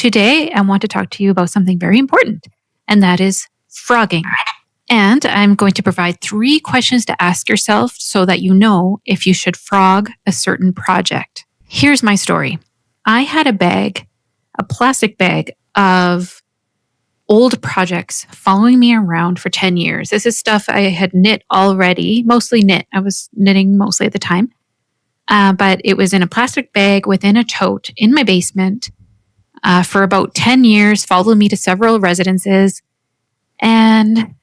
Today, I want to talk to you about something very important, and that is frogging. And I'm going to provide 3 questions to ask yourself so that you know if you should frog a certain project. Here's my story. I had a plastic bag of old projects following me around for 10 years. This is stuff I had knit already, mostly knit. I was knitting mostly at the time. But it was in a plastic bag within a tote in my basement for about 10 years, followed me to several residences. And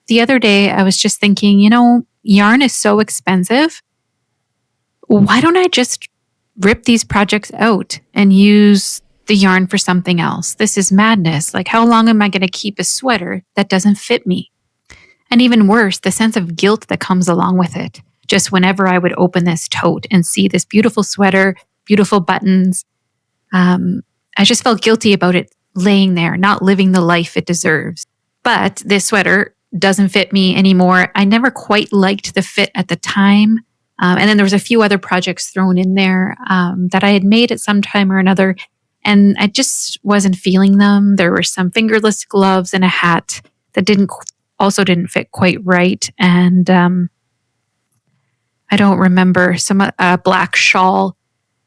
the other day I was just thinking, yarn is so expensive. Why don't I just rip these projects out and use the yarn for something else? This is madness. Like, how long am I going to keep a sweater that doesn't fit me? And even worse, the sense of guilt that comes along with it. Just whenever I would open this tote and see this beautiful sweater, beautiful buttons, I just felt guilty about it laying there, not living the life it deserves. But this sweater doesn't fit me anymore. I never quite liked the fit at the time. And then there was a few other projects thrown in there that I had made at some time or another, and I just wasn't feeling them. There were some fingerless gloves and a hat that also didn't fit quite right. And I don't remember a black shawl.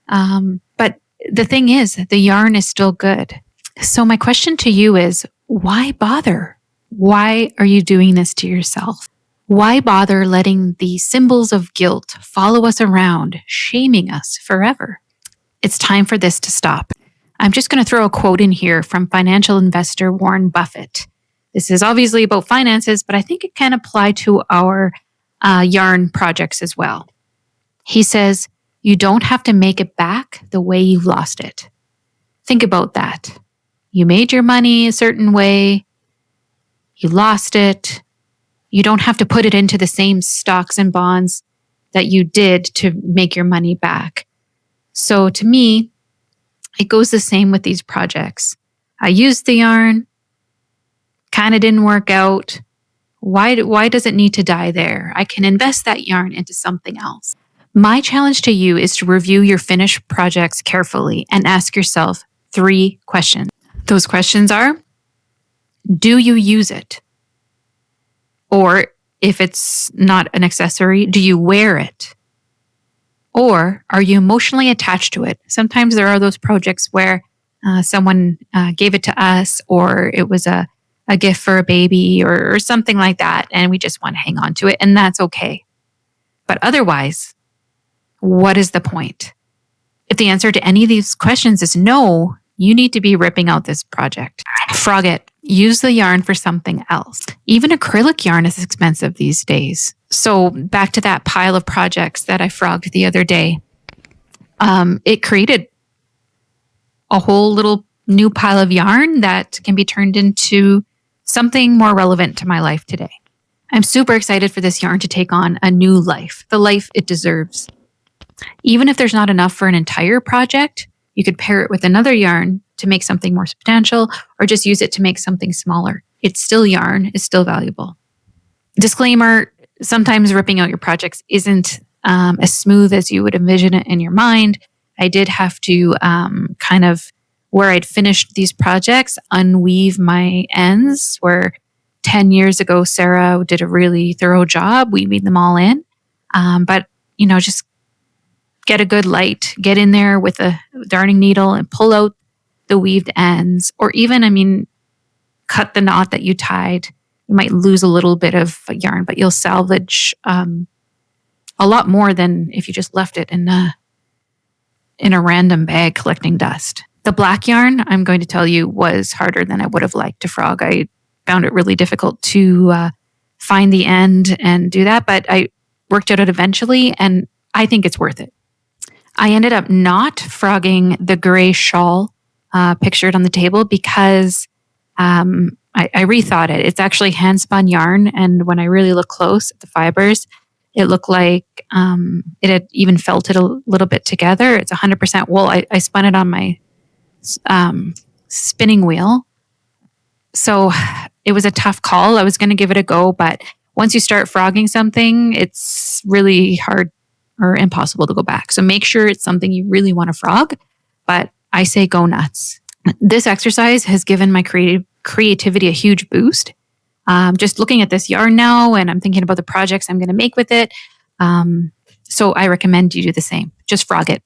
But the thing is, the yarn is still good. So my question to you is, why bother? Why are you doing this to yourself? Why bother letting the symbols of guilt follow us around, shaming us forever? It's time for this to stop. I'm just going to throw a quote in here from financial investor Warren Buffett. This is obviously about finances, but I think it can apply to our yarn projects as well. He says, "You don't have to make it back the way you lost it." Think about that. You made your money a certain way. You lost it. You don't have to put it into the same stocks and bonds that you did to make your money back. So to me, it goes the same with these projects. I used the yarn, kind of didn't work out. Why does it need to die there? I can invest that yarn into something else. My challenge to you is to review your finished projects carefully and ask yourself 3 questions. Those questions are, do you use it? Or if it's not an accessory, do you wear it? Or are you emotionally attached to it? Sometimes there are those projects where someone gave it to us, or it was a gift for a baby or something like that, and we just want to hang on to it, and that's okay. But otherwise, what is the point? If the answer to any of these questions is no, you need to be ripping out this project. Frog it. Use the yarn for something else. Even acrylic yarn is expensive these days. So back to that pile of projects that I frogged the other day. It created a whole little new pile of yarn that can be turned into something more relevant to my life today. I'm super excited for this yarn to take on a new life, the life it deserves. Even if there's not enough for an entire project, you could pair it with another yarn to make something more substantial, or just use it to make something smaller. It's still yarn, it's still valuable. Disclaimer, sometimes ripping out your projects isn't as smooth as you would envision it in your mind. I did have to kind of, where I'd finished these projects, unweave my ends, where 10 years ago, Sarah did a really thorough job. We weaved them all in. But, just get a good light, get in there with a darning needle and pull out the weaved ends, or even, cut the knot that you tied. You might lose a little bit of yarn, but you'll salvage a lot more than if you just left it in a random bag collecting dust. The black yarn, I'm going to tell you, was harder than I would have liked to frog. I found it really difficult to find the end and do that, but I worked it out eventually, and I think it's worth it. I ended up not frogging the gray shawl pictured on the table because I rethought it. It's actually hand spun yarn, and when I really look close at the fibers, it looked like it had even felted a little bit together. It's 100% wool. I spun it on my spinning wheel. So it was a tough call. I was going to give it a go, but once you start frogging something, it's really hard or impossible to go back. So make sure it's something you really want to frog, but I say go nuts. This exercise has given my creativity a huge boost. Just looking at this yarn now, and I'm thinking about the projects I'm going to make with it. So I recommend you do the same. Just frog it.